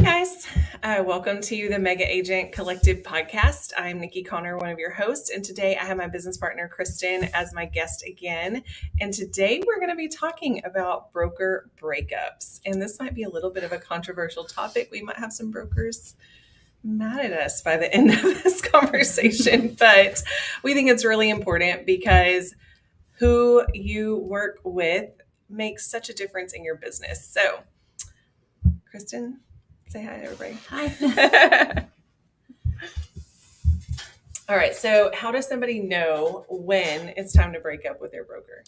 Guys, welcome to the Mega Agent Collective podcast. I'm Nicki Connor, one of your hosts, and today I have my business partner Christen as my guest again. And today we're going to be talking about broker breakups. And this might be a little bit of a controversial topic. We might have some brokers mad at us by the end of this conversation, but we think it's really important because who you work with makes such a difference in your business. So, Christen, say hi to everybody. Hi. All right. So how does somebody know when it's time to break up with their broker?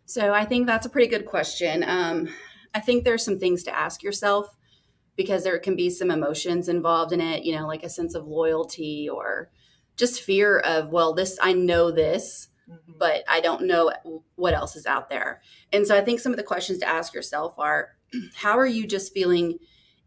So I think that's a pretty good question. I think there's some things to ask yourself because there can be some emotions involved in it, like a sense of loyalty or just fear of, I know this, but I don't know what else is out there. And so I think some of the questions to ask yourself are, how are you just feeling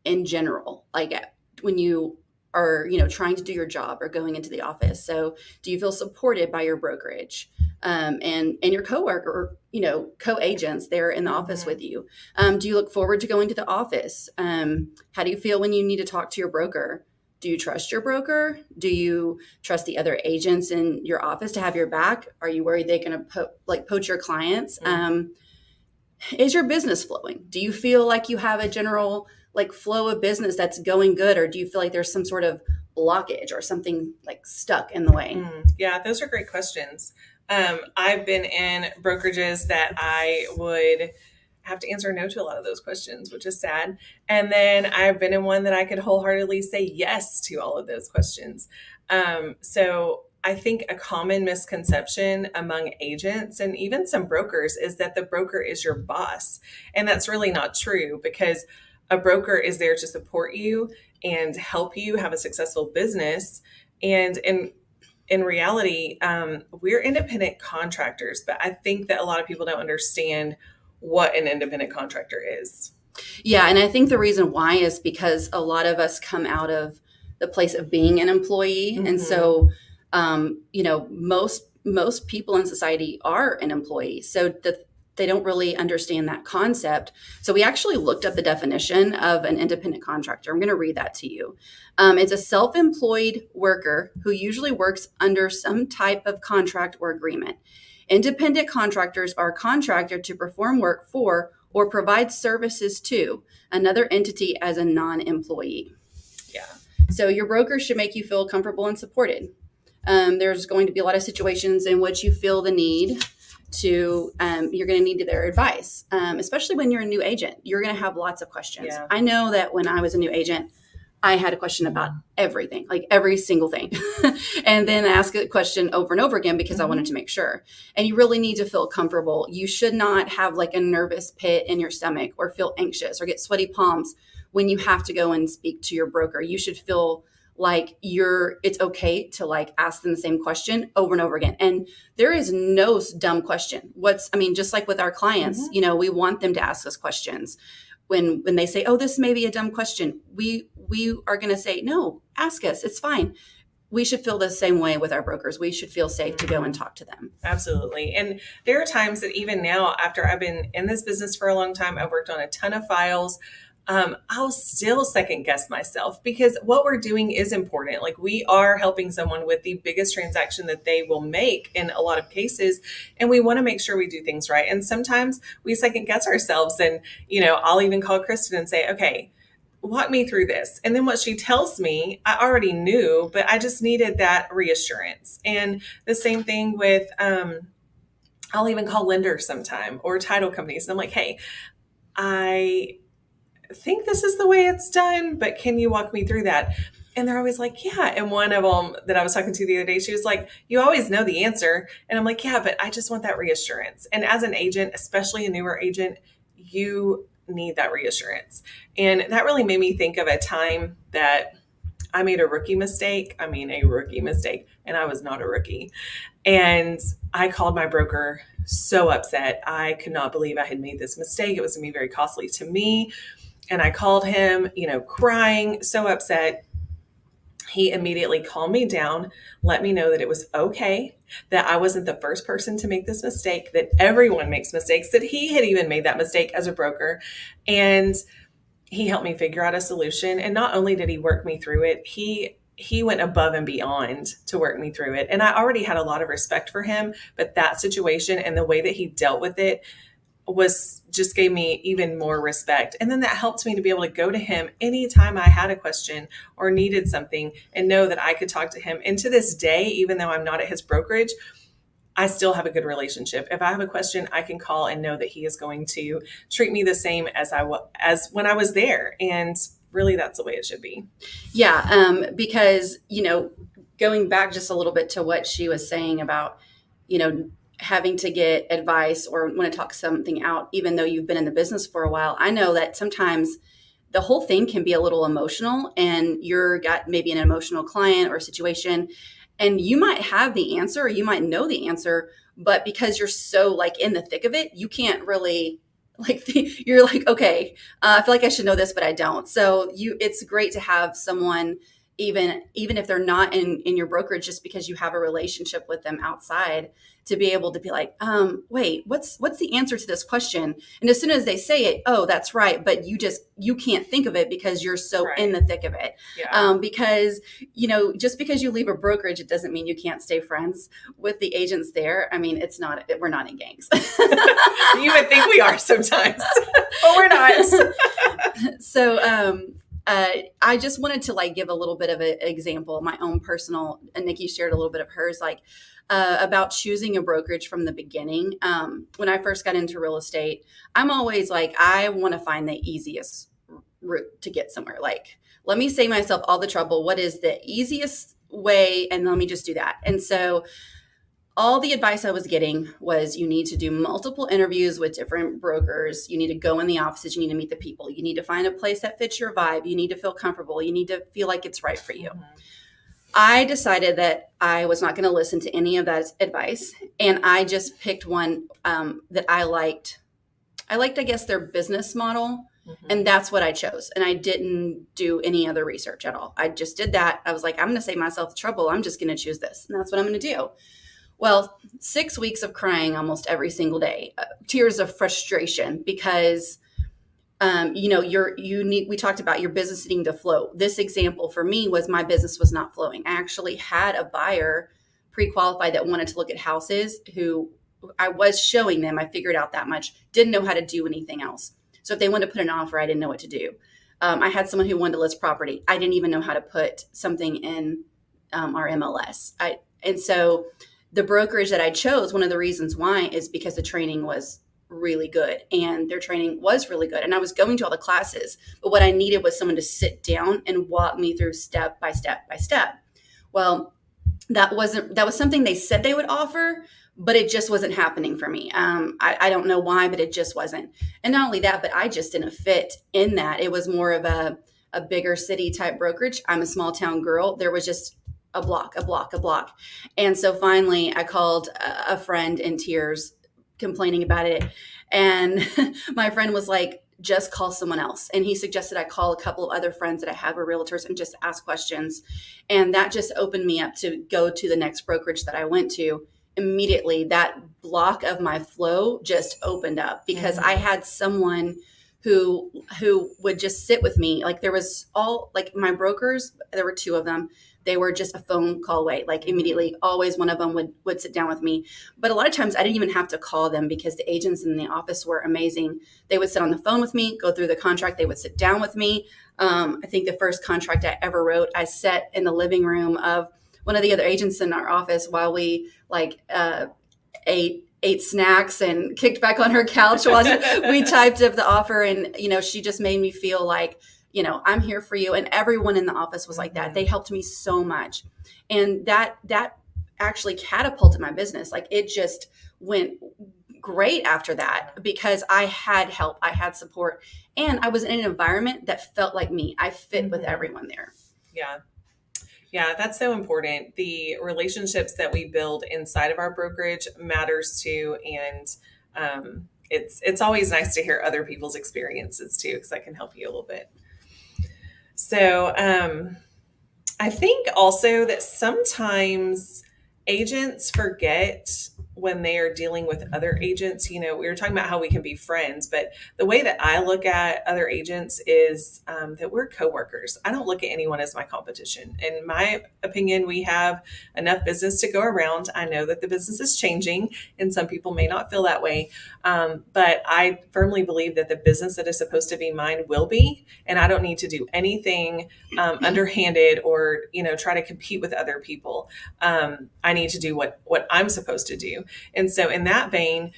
in general? Like when you are, trying to do your job or going into the office. So do you feel supported by your brokerage and your coworker, or, co-agents there in the office with you? Do you look forward to going to the office? How do you feel when you need to talk to your broker? Do you trust your broker? Do you trust the other agents in your office to have your back? Are you worried they're going to poach your clients? Is your business flowing? Do you feel like you have a general flow of business that's going good, or do you feel like there's some sort of blockage or something stuck in the way? Yeah, those are great questions. I've been in brokerages that I would have to answer no to a lot of those questions, which is sad. And then I've been in one that I could wholeheartedly say yes to all of those questions. So I think a common misconception among agents and even some brokers is that the broker is your boss. And that's really not true, because a broker is there to support you and help you have a successful business. And in reality, we're independent contractors, but I think that a lot of people don't understand what an independent contractor is. Yeah. And I think the reason why is because a lot of us come out of the place of being an employee. Mm-hmm. And so, most people in society are an employee. So they don't really understand that concept. So we actually looked up the definition of an independent contractor. I'm going to read that to you. It's a self-employed worker who usually works under some type of contract or agreement. Independent contractors are contracted to perform work for or provide services to another entity as a non-employee. Yeah. So your broker should make you feel comfortable and supported. There's going to be a lot of situations in which you feel the need to, you're going to need their advice, especially when you're a new agent. You're going to have lots of questions. Yeah. I know that when I was a new agent, I had a question about everything, like every single thing. And then ask a question over and over again because I wanted to make sure. And you really need to feel comfortable. You should not have a nervous pit in your stomach or feel anxious or get sweaty palms when you have to go and speak to your broker. You should feel like it's okay to ask them the same question over and over again. And there is no dumb question. Just like with our clients, we want them to ask us questions. When they say, oh, this may be a dumb question, we are going to say, no, ask us. It's fine. We should feel the same way with our brokers. We should feel safe to go and talk to them. Absolutely. And there are times that even now, after I've been in this business for a long time, I've worked on a ton of files. I'll still second guess myself because what we're doing is important. We are helping someone with the biggest transaction that they will make in a lot of cases. And we want to make sure we do things right. And sometimes we second guess ourselves. And, I'll even call Christen and say, okay, walk me through this. And then what she tells me, I already knew, but I just needed that reassurance. And the same thing with, I'll even call lenders sometime or title companies. And I'm like, hey, I think this is the way it's done, but can you walk me through that? And they're always like, yeah. And one of them that I was talking to the other day, she was like, you always know the answer. And I'm like, yeah, but I just want that reassurance. And as an agent, especially a newer agent, you need that reassurance. And that really made me think of a time that I made a rookie mistake. And I was not a rookie. And I called my broker so upset. I could not believe I had made this mistake. It was going to be very costly to me. And I called him, crying, so upset. He immediately calmed me down, let me know that it was okay, that I wasn't the first person to make this mistake, that everyone makes mistakes, that he had even made that mistake as a broker. And he helped me figure out a solution. And not only did he work me through it, he went above and beyond to work me through it. And I already had a lot of respect for him, but that situation and the way that he dealt with it was just gave me even more respect. And then that helped me to be able to go to him anytime I had a question or needed something and know that I could talk to him. And to this day, even though I'm not at his brokerage, I still have a good relationship. If I have a question, I can call and know that he is going to treat me the same as when I was there. And really, that's the way it should be. Yeah, because, going back just a little bit to what she was saying about, having to get advice or want to talk something out, even though you've been in the business for a while. I know that sometimes the whole thing can be a little emotional, and you're got maybe an emotional client or situation, and you might have the answer or you might know the answer, but because you're so like in the thick of it, you can't really you're like, okay, I feel like I should know this, but I don't. So it's great to have someone, even if they're not in your brokerage, just because you have a relationship with them outside, to be able to be like, wait, what's the answer to this question? And as soon as they say it, oh, that's right. But you can't think of it because you're so Right. in the thick of it. Yeah. Because, just because you leave a brokerage, it doesn't mean you can't stay friends with the agents there. I mean, we're not in gangs. You would think we are sometimes, but we're not. So, I just wanted to give a little bit of an example, my own personal, and Nicki shared a little bit of hers, about choosing a brokerage from the beginning. When I first got into real estate, I'm always I want to find the easiest route to get somewhere. Let me save myself all the trouble. What is the easiest way? And let me just do that. And so all the advice I was getting was, you need to do multiple interviews with different brokers. You need to go in the offices. You need to meet the people. You need to find a place that fits your vibe. You need to feel comfortable. You need to feel like it's right for you. Mm-hmm. I decided that I was not going to listen to any of that advice. And I just picked one that I liked. I guess, their business model. Mm-hmm. And that's what I chose. And I didn't do any other research at all. I just did that. I was like, I'm going to save myself the trouble. I'm just going to choose this. And that's what I'm going to do. Well, 6 weeks of crying almost every single day, tears of frustration because, we talked about your business needing to flow. This example for me was my business was not flowing. I actually had a buyer pre-qualified that wanted to look at houses who I was showing them. I figured out that much, didn't know how to do anything else. So if they wanted to put an offer, I didn't know what to do. I had someone who wanted to list property. I didn't even know how to put something in our MLS. And so the brokerage that I chose, one of the reasons why is because the training was really good, and their training was really good. And I was going to all the classes, but what I needed was someone to sit down and walk me through step by step by step. Well, that was something they said they would offer, but it just wasn't happening for me. I don't know why, but it just wasn't. And not only that, but I just didn't fit in that. It was more of a bigger city type brokerage. I'm a small town girl. There was just a block. And so finally I called a friend in tears, complaining about it. And my friend was like, just call someone else. And he suggested I call a couple of other friends that I have were realtors and just ask questions. And that just opened me up to go to the next brokerage that I went to. Immediately, that block of my flow just opened up because I had someone who would just sit with me. There was my brokers, there were 2 of them. They were just a phone call away, immediately. Always one of them would sit down with me. But a lot of times I didn't even have to call them because the agents in the office were amazing. They would sit on the phone with me, go through the contract. They would sit down with me. I think the first contract I ever wrote, I sat in the living room of one of the other agents in our office while we ate snacks and kicked back on her couch while we typed up the offer. And, she just made me feel like, I'm here for you. And everyone in the office was like that. They helped me so much. And that actually catapulted my business. It just went great after that because I had help, I had support, and I was in an environment that felt like me. I fit with everyone there. Yeah. Yeah, that's so important. The relationships that we build inside of our brokerage matters too. And it's always nice to hear other people's experiences too, because that can help you a little bit. So I think also that sometimes agents forget when they are dealing with other agents, we were talking about how we can be friends, but the way that I look at other agents is that we're coworkers. I don't look at anyone as my competition. In my opinion, we have enough business to go around. I know that the business is changing and some people may not feel that way. But I firmly believe that the business that is supposed to be mine will be, and I don't need to do anything underhanded or, try to compete with other people. I need to do what I'm supposed to do. And so in that vein,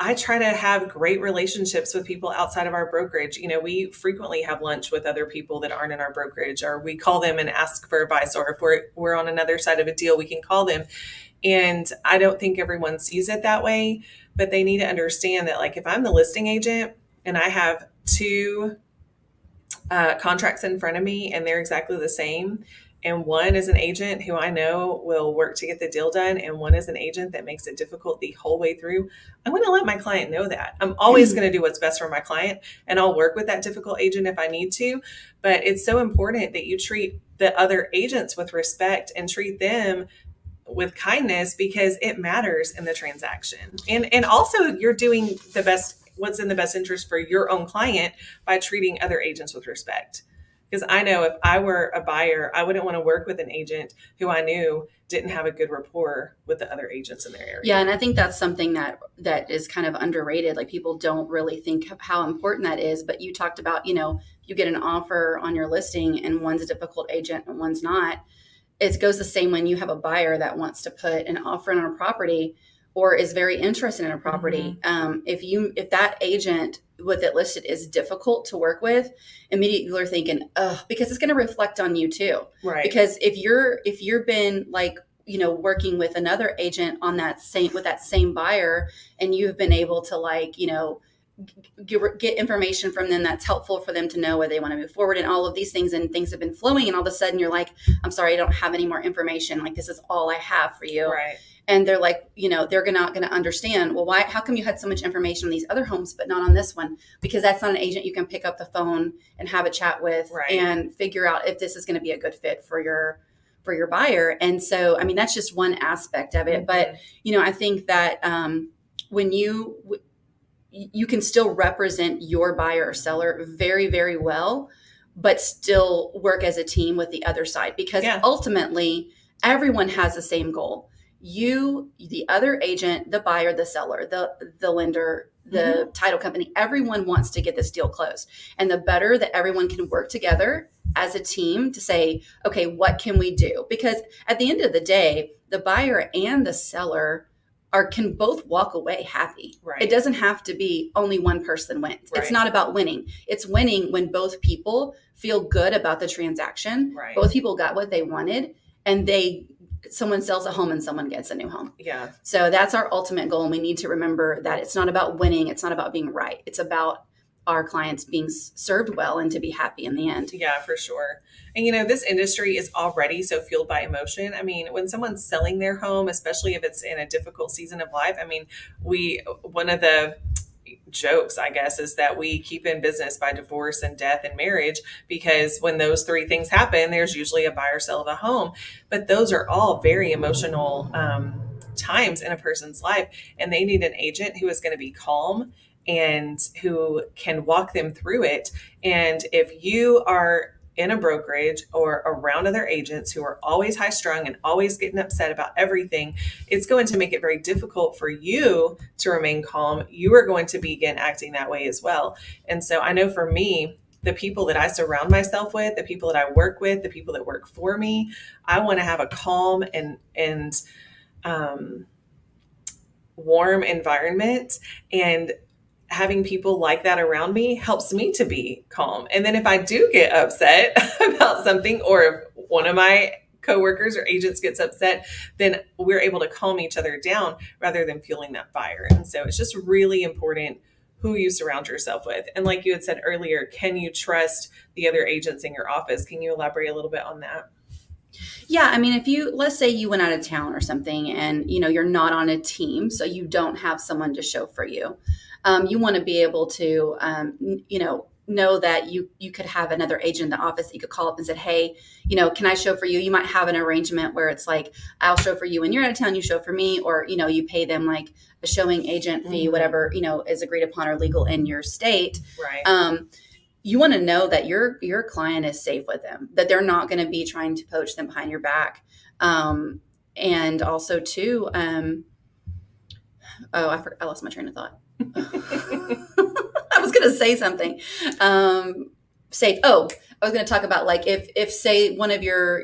I try to have great relationships with people outside of our brokerage. We frequently have lunch with other people that aren't in our brokerage, or we call them and ask for advice, or if we're on another side of a deal, we can call them. And I don't think everyone sees it that way, but they need to understand that, like, if I'm the listing agent and I have two contracts in front of me and they're exactly the same, and one is an agent who I know will work to get the deal done, and one is an agent that makes it difficult the whole way through, I'm going to let my client know that. I'm always going to do what's best for my client, and I'll work with that difficult agent if I need to. But it's so important that you treat the other agents with respect and treat them with kindness, because it matters in the transaction. And also you're doing what's in the best interest for your own client by treating other agents with respect. Because I know if I were a buyer, I wouldn't want to work with an agent who I knew didn't have a good rapport with the other agents in their area. Yeah, and I think that's something that is kind of underrated. Like, people don't really think of how important that is. But you talked about, you get an offer on your listing and one's a difficult agent and one's not. It goes the same when you have a buyer that wants to put an offer in on a property or is very interested in a property. Mm-hmm. If that agent with it listed is difficult to work with, immediately you're thinking, because it's going to reflect on you too. Right. Because if you've been like, working with another agent on that same buyer, and you've been able to get information from them that's helpful for them to know where they want to move forward and all of these things, and things have been flowing, and all of a sudden you're like, I'm sorry, I don't have any more information. Like, this is all I have for you. Right. And they're like, they're not going to understand, well, how come you had so much information on these other homes, but not on this one? Because that's not an agent you can pick up the phone and have a chat with. Right. And figure out if this is going to be a good fit for your buyer. And so, I mean, that's just one aspect of it. Mm-hmm. But, I think that when you can still represent your buyer or seller very, very well, but still work as a team with the other side, because ultimately everyone has the same goal. You, the other agent, the buyer, the seller, the lender, the title company, everyone wants to get this deal closed. And the better that everyone can work together as a team to say, okay, what can we do? Because at the end of the day, the buyer and the seller can both walk away happy. Right. It doesn't have to be only one person wins. Right. It's not about winning. It's winning when both people feel good about the transaction. Right. Both people got what they wanted, and someone sells a home and someone gets a new home. Yeah. So that's our ultimate goal. And we need to remember that it's not about winning. It's not about being right. It's about our clients being served well and to be happy in the end. Yeah, for sure. And this industry is already so fueled by emotion. I mean, when someone's selling their home, especially if it's in a difficult season of life, I mean, one of the jokes, I guess, is that we keep in business by divorce and death and marriage, because when those three things happen, there's usually a buy or sell of a home. But those are all very emotional times in a person's life, and they need an agent who is going to be calm and who can walk them through it. And if you are in a brokerage or around other agents who are always high strung and always getting upset about everything, it's going to make it very difficult for you to remain calm. You are going to begin acting that way as well. And so I know for me, the people that I surround myself with, the people that I work with, the people that work for me, I want to have a calm and warm environment. And having people like that around me helps me to be calm. And then if I do get upset about something, or if one of my coworkers or agents gets upset, then we're able to calm each other down rather than fueling that fire. And so it's just really important who you surround yourself with. And like you had said earlier, can you trust the other agents in your office? Can you elaborate a little bit on that? Yeah. I mean, let's say you went out of town or something, and, you're not on a team, so you don't have someone to chauffeur you. You want to be able to, know that you could have another agent in the office that you could call up and said, hey, can I show for you? You might have an arrangement where it's like, I'll show for you when you're out of town, you show for me, or, you pay them like a showing agent fee, whatever, is agreed upon or legal in your state. Right. You want to know that your client is safe with them, that they're not going to be trying to poach them behind your back. And also too, I lost my train of thought. I was going to say something. Safe. I was going to talk about like if say one of your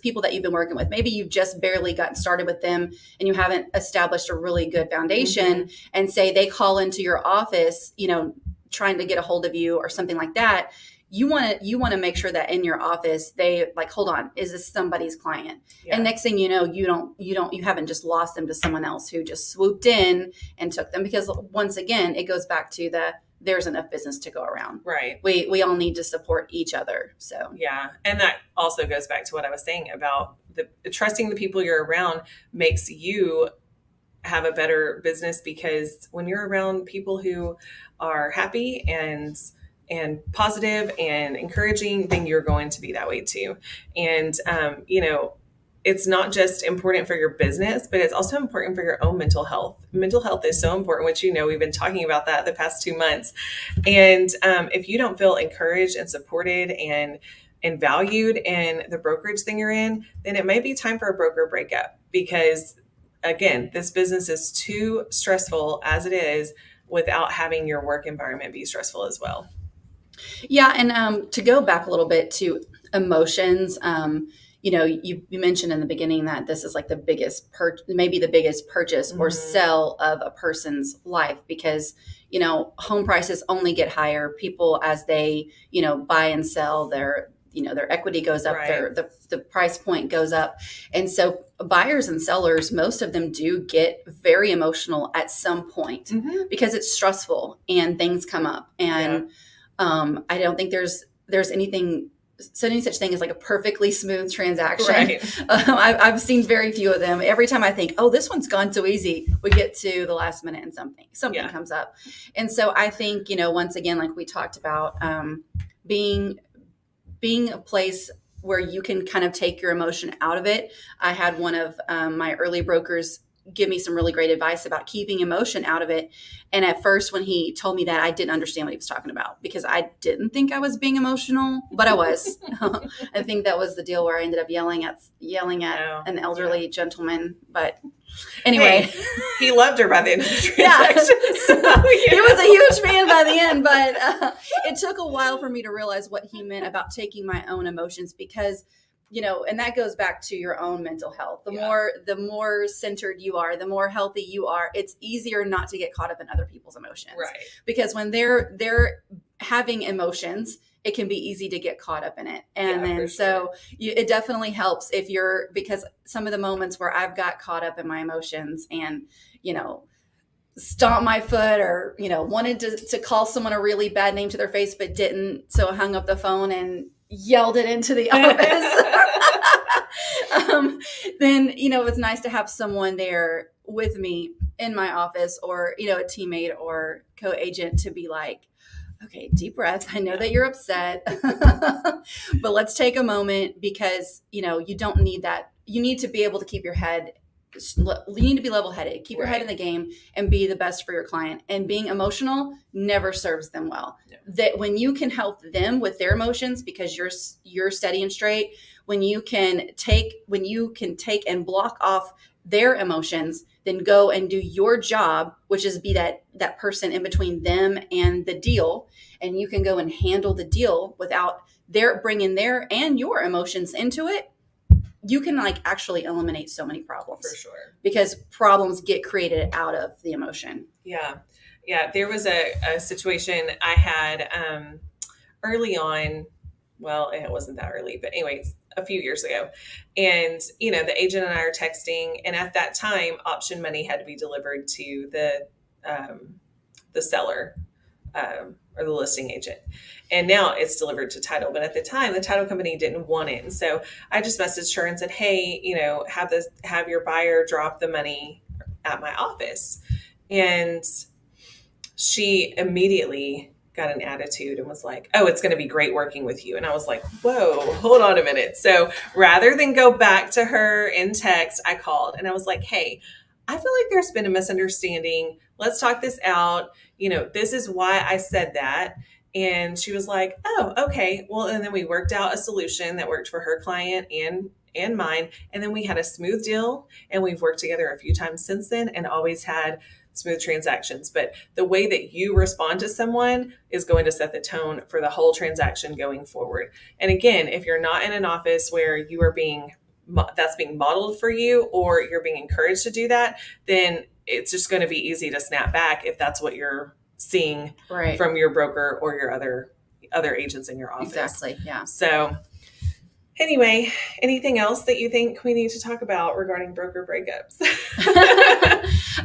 people that you've been working with, maybe you've just barely gotten started with them and you haven't established a really good foundation, and say they call into your office, trying to get a hold of you or something like that. You want to make sure that in your office they like, hold on, is this somebody's client? Yeah. And next thing you know, you haven't just lost them to someone else who just swooped in and took them, because once again, it goes back to there's enough business to go around. Right. We all need to support each other. So yeah. And that also goes back to what I was saying about the trusting the people you're around makes you have a better business, because when you're around people who are happy and positive and encouraging, then you're going to be that way too. And, it's not just important for your business, but it's also important for your own mental health. Mental health is so important, which, we've been talking about that the past 2 months. And if you don't feel encouraged and supported and valued in the brokerage thing you're in, then it might be time for a broker breakup, because again, this business is too stressful as it is without having your work environment be stressful as well. Yeah. And to go back a little bit to emotions, you mentioned in the beginning that this is like the biggest maybe the biggest purchase or sell of a person's life, because, home prices only get higher. People, as they, buy and sell, their equity goes up, right. The price point goes up. And so buyers and sellers, most of them do get very emotional at some point, because it's stressful and things come up. And I don't think there's any such thing as like a perfectly smooth transaction. Right. I've seen very few of them. Every time I think, oh, this one's gone so easy, we get to the last minute and something comes up. And so I think, once again, like we talked about, being a place where you can kind of take your emotion out of it. I had one of my early brokers give me some really great advice about keeping emotion out of it. And at first, when he told me that, I didn't understand what he was talking about, because I didn't think I was being emotional, but I was. I think that was the deal where I ended up yelling at an elderly gentleman. But anyway, he loved her by the end of the transaction. He was a huge fan by the end, but it took a while for me to realize what he meant about taking my own emotions, because and that goes back to your own mental health. The more centered you are, the more healthy you are, it's easier not to get caught up in other people's emotions. Right. Because when they're having emotions, it can be easy to get caught up in it. And then so it definitely helps because some of the moments where I've got caught up in my emotions and, stomp my foot or, wanted to call someone a really bad name to their face, but didn't. So I hung up the phone and yelled it into the office. Then, it's nice to have someone there with me in my office, or, a teammate or co-agent, to be like, okay, deep breath. I know that you're upset, but let's take a moment, because, you don't need that. You need to be able to keep your head. You need to be level-headed, keep your head in the game, and be the best for your client. And being emotional never serves them well. Yeah. That when you can help them with their emotions, because you're steady and straight, when you can take and block off their emotions, then go and do your job, which is be that person in between them and the deal. And you can go and handle the deal without their bringing their and your emotions into it. You can actually eliminate so many problems. For sure. Because problems get created out of the emotion. Yeah. Yeah. There was a situation I had early on. Well, it wasn't that early, but anyways, a few years ago. And, the agent and I are texting. And at that time, option money had to be delivered to the seller or the listing agent. And now it's delivered to title. But at the time, the title company didn't want it. And so I just messaged her and said, hey, have your buyer drop the money at my office. And she immediately got an attitude and was like, oh, it's going to be great working with you. And I was like, whoa, hold on a minute. So rather than go back to her in text, I called and I was like, hey, I feel like there's been a misunderstanding. Let's talk this out. This is why I said that. And she was like, oh, okay. Well, and then we worked out a solution that worked for her client and mine. And then we had a smooth deal, and we've worked together a few times since then and always had smooth transactions. But the way that you respond to someone is going to set the tone for the whole transaction going forward. And again, if you're not in an office where you are that's being modeled for you, or you're being encouraged to do that, then it's just going to be easy to snap back if that's what you're seeing from your broker or your other agents in your office. Exactly. Yeah. So anyway, anything else that you think we need to talk about regarding broker breakups?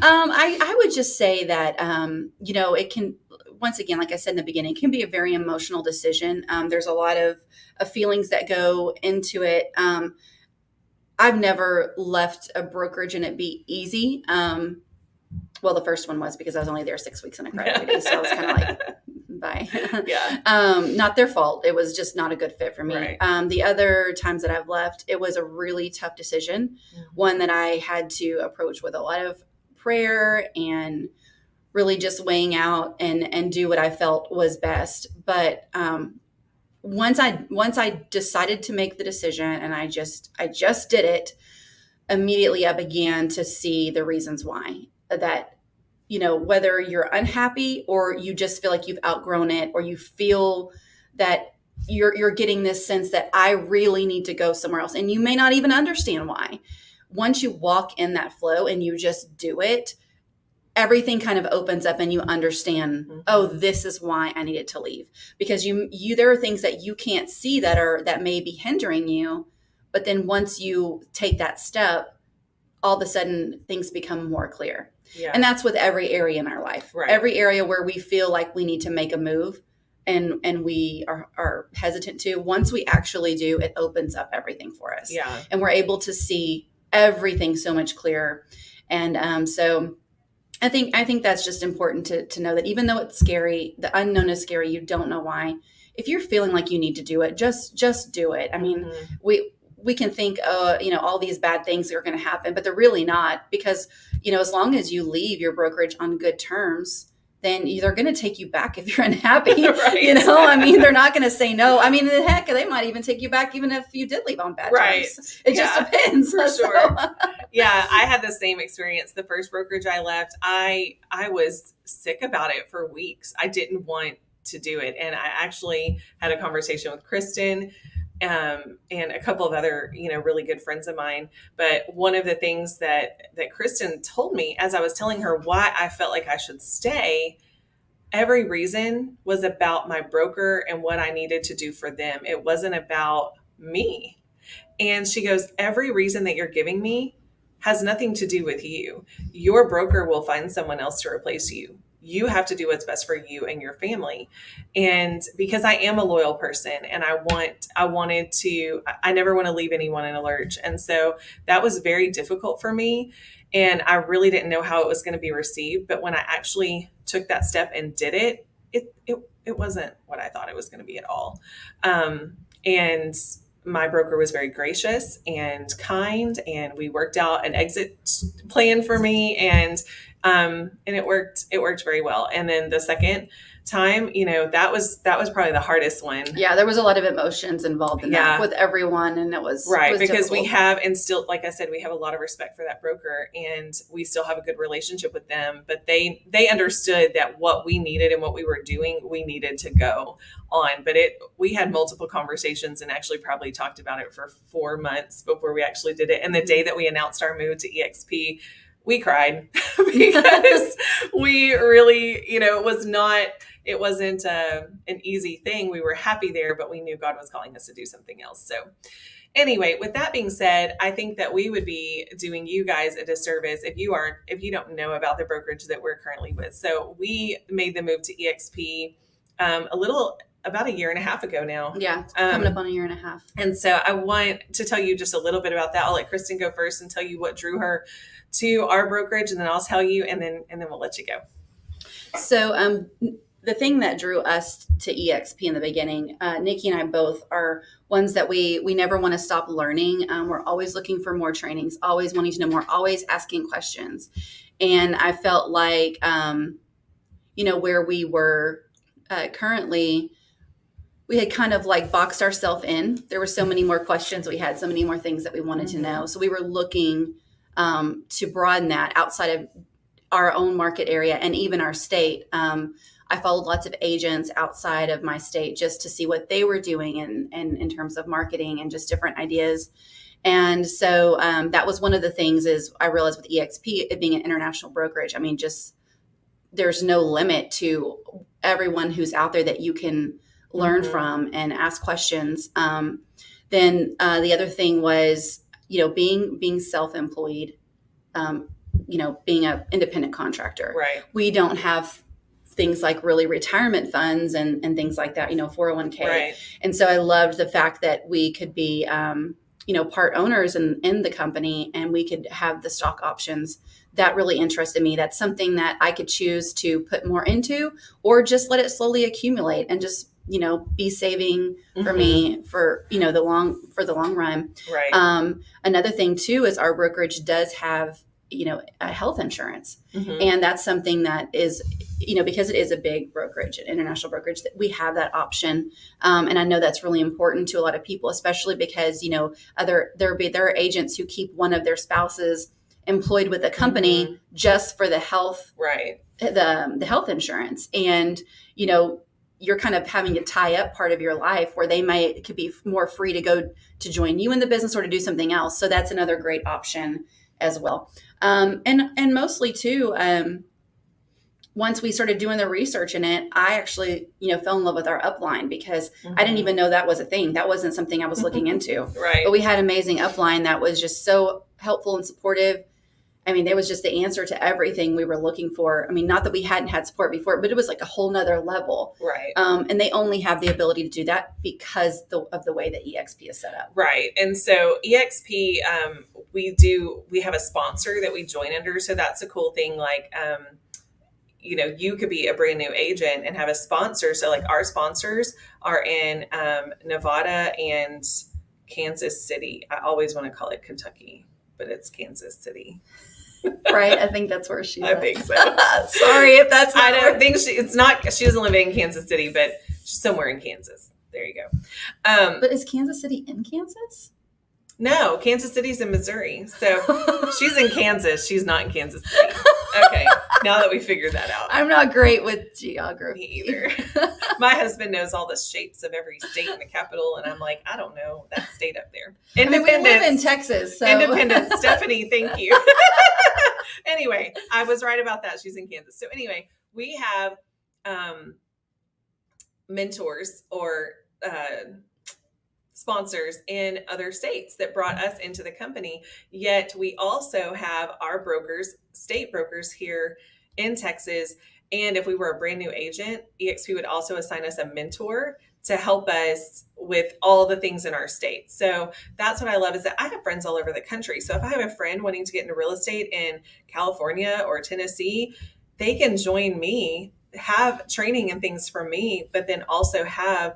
I would just say that, it can, once again, like I said in the beginning, it can be a very emotional decision. There's a lot of feelings that go into it. I've never left a brokerage and it be easy. Well, the first one was because I was only there 6 weeks and I cried every day. So I was kind of like, bye. Yeah. Not their fault. It was just not a good fit for me. Right. The other times that I've left, it was a really tough decision. Mm-hmm. One that I had to approach with a lot of prayer and really just weighing out and do what I felt was best. But, once I decided to make the decision and I just did it, immediately I began to see the reasons why. That, whether you're unhappy or you just feel like you've outgrown it, or you feel that you're getting this sense that I really need to go somewhere else, and you may not even understand why. Once you walk in that flow and you just do it, everything kind of opens up and you understand, mm-hmm. Oh, this is why I needed to leave. Because there are things that you can't see that may be hindering you. But then once you take that step, all of a sudden things become more clear. Yeah. And that's with every area in our life. Right. Every area where we feel like we need to make a move and we are hesitant to, once we actually do, it opens up everything for us. Yeah. And we're able to see everything so much clearer. And so I think that's just important to know that even though it's scary, the unknown is scary, you don't know why. If you're feeling like you need to do it, just do it. I mean, mm-hmm. we can think, all these bad things are going to happen, but they're really not, because, as long as you leave your brokerage on good terms, then they're going to take you back if you're unhappy. Right. I mean, they're not going to say no. I mean, heck, they might even take you back even if you did leave on bad terms. It just depends. For sure. Yeah, I had the same experience. The first brokerage I left, I was sick about it for weeks. I didn't want to do it. And I actually had a conversation with Kristen and a couple of other, really good friends of mine. But one of the things that Kristen told me as I was telling her why I felt like I should stay, every reason was about my broker and what I needed to do for them. It wasn't about me. And she goes, every reason that you're giving me has nothing to do with you. Your broker will find someone else to replace you. You have to do what's best for you and your family. And because I am a loyal person and I never want to leave anyone in a lurch. And so that was very difficult for me. And I really didn't know how it was going to be received. But when I actually took that step and did it, it wasn't what I thought it was going to be at all. And my broker was very gracious and kind, and we worked out an exit plan for me, and it worked very well. And then the second time, that was probably the hardest one. Yeah, there was a lot of emotions involved in that with everyone, and it was right, it was because difficult. We have, and still, like I said, we have a lot of respect for that broker, and we still have a good relationship with them. But they understood that what we needed and what we were doing, we needed to go on. But we had multiple conversations and actually probably talked about it for 4 months before we actually did it. And the day that we announced our move to EXP, we cried because we really, it wasn't an easy thing. We were happy there, but we knew God was calling us to do something else. So anyway, with that being said, I think that we would be doing you guys a disservice if you don't know about the brokerage that we're currently with. So we made the move to EXP about a year and a half ago now. Yeah, coming up on a year and a half. And so I want to tell you just a little bit about that. I'll let Kristen go first and tell you what drew her to our brokerage, and then I'll tell you, and then we'll let you go. So the thing that drew us to EXP in the beginning, Nicki and I both are ones that we never want to stop learning. We're always looking for more trainings, always wanting to know more, always asking questions. And I felt like, where we were currently, we had kind of like boxed ourselves in. There were so many more questions we had, so many more things that we wanted to know. So we were looking to broaden that outside of our own market area and even our state. I followed lots of agents outside of my state just to see what they were doing and in terms of marketing and just different ideas. And so that was one of the things is I realized with EXP, it being an international brokerage, I mean, just there's no limit to everyone who's out there that you can learn from and ask questions. Then the other thing was, being self-employed, being an independent contractor. Right. We don't have things like really retirement funds and things like that, 401k. Right. And so I loved the fact that we could be, part owners in the company and we could have the stock options. That really interested me. That's something that I could choose to put more into or just let it slowly accumulate and just, be saving for me for, the long run. Right. Another thing too, is our brokerage does have, a health insurance. And that's something that is, because it is a big brokerage, an international brokerage, that we have that option. And I know that's really important to a lot of people, especially because, there are agents who keep one of their spouses employed with a company just for the health, right. The health insurance. And, you're kind of having to tie up part of your life where could be more free to go to join you in the business or to do something else. So that's another great option as well. And mostly too, once we started doing the research in it, I actually, fell in love with our upline because I didn't even know that was a thing. That wasn't something I was looking into. Right. But we had amazing upline that was just so helpful and supportive. I mean, there was just the answer to everything we were looking for. I mean, not that we hadn't had support before, but it was like a whole nother level. Right. And they only have the ability to do that because of the way that EXP is set up. Right. And so EXP, we have a sponsor that we join under. So that's a cool thing. Like, you could be a brand new agent and have a sponsor. So like our sponsors are in Nevada and Kansas City. I always want to call it Kentucky, but it's Kansas City. Right. I think that's where she's at. I think so. Sorry if that's not. I don't think she doesn't live in Kansas City, but she's somewhere in Kansas. There you go. But is Kansas City in Kansas? No, Kansas City's in Missouri. So she's in Kansas. She's not in Kansas City. Okay. Now that we figured that out. I'm not great with geography. Me either. My husband knows all the shapes of every state in the capital. And I'm like, I don't know that state up there. Independence. I mean, we live in Texas. So. Independence. Stephanie, thank you. Anyway, I was right about that. She's in Kansas. So anyway, we have mentors or sponsors in other states that brought us into the company. Yet we also have our brokers, state brokers here in Texas. And if we were a brand new agent, EXP would also assign us a mentor to help us with all the things in our state. So that's what I love is that I have friends all over the country. So if I have a friend wanting to get into real estate in California or Tennessee, they can join me, have training and things from me, but then also have,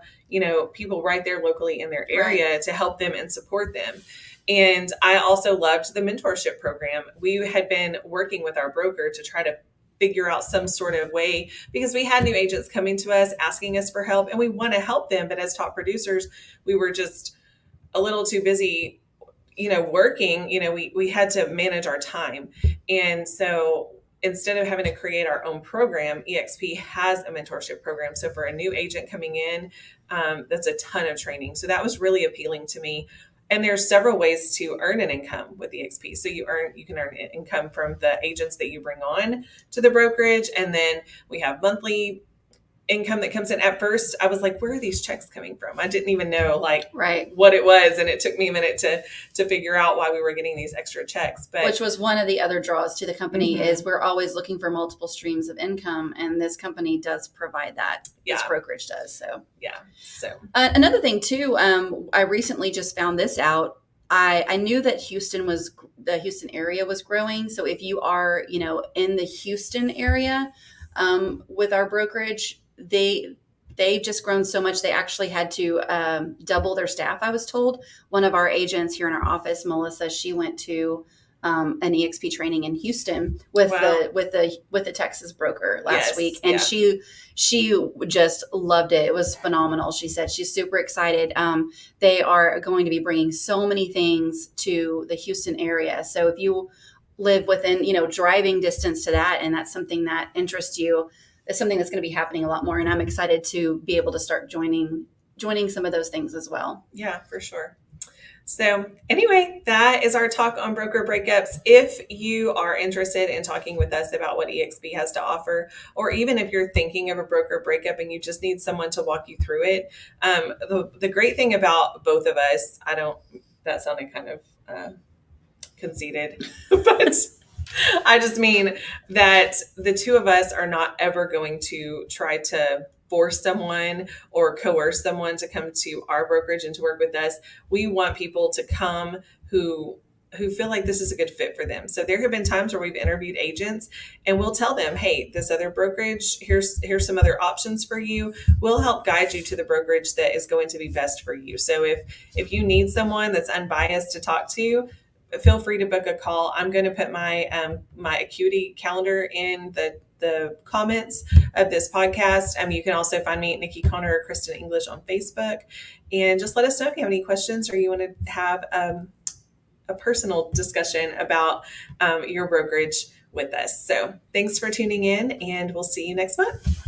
people right there locally in their area to help them and support them. And I also loved the mentorship program. We had been working with our broker to try to figure out some sort of way because we had new agents coming to us, asking us for help, and we want to help them. But as top producers, we were just a little too busy, working, we had to manage our time. And so instead of having to create our own program, EXP has a mentorship program. So for a new agent coming in, that's a ton of training. So that was really appealing to me. And there's several ways to earn an income with EXP. So you can earn income from the agents that you bring on to the brokerage. And then we have monthly income that comes in. At first, I was like, where are these checks coming from? I didn't even know what it was. And it took me a minute to figure out why we were getting these extra checks. But which was one of the other draws to the company is we're always looking for multiple streams of income. And this company does provide that. Yeah. This brokerage does. So, yeah. So another thing too, I recently just found this out. I knew that the Houston area was growing. So if you are, in the Houston area with our brokerage, they've just grown so much. They actually had to double their staff. I was told one of our agents here in our office, Melissa, she went to an EXP training in Houston with Wow. the Texas broker last Yes. week, and Yeah. she just loved it. It was phenomenal. She said she's super excited. They are going to be bringing so many things to the Houston area. So if you live within, driving distance to that, and that's something that interests you, it's something that's going to be happening a lot more. And I'm excited to be able to start joining some of those things as well. Yeah, for sure. So anyway, that is our talk on broker breakups. If you are interested in talking with us about what EXP has to offer, or even if you're thinking of a broker breakup and you just need someone to walk you through it, the great thing about both of us, that sounded kind of conceited, but I just mean that the two of us are not ever going to try to force someone or coerce someone to come to our brokerage and to work with us. We want people to come who feel like this is a good fit for them. So there have been times where we've interviewed agents and we'll tell them, hey, this other brokerage, here's some other options for you. We'll help guide you to the brokerage that is going to be best for you. So if you need someone that's unbiased to talk to, feel free to book a call. I'm going to put my my Acuity calendar in the comments of this podcast. You can also find me at Nicki Connor or Christen English on Facebook, and just let us know if you have any questions or you want to have a personal discussion about your brokerage with us. So thanks for tuning in, and we'll see you next month.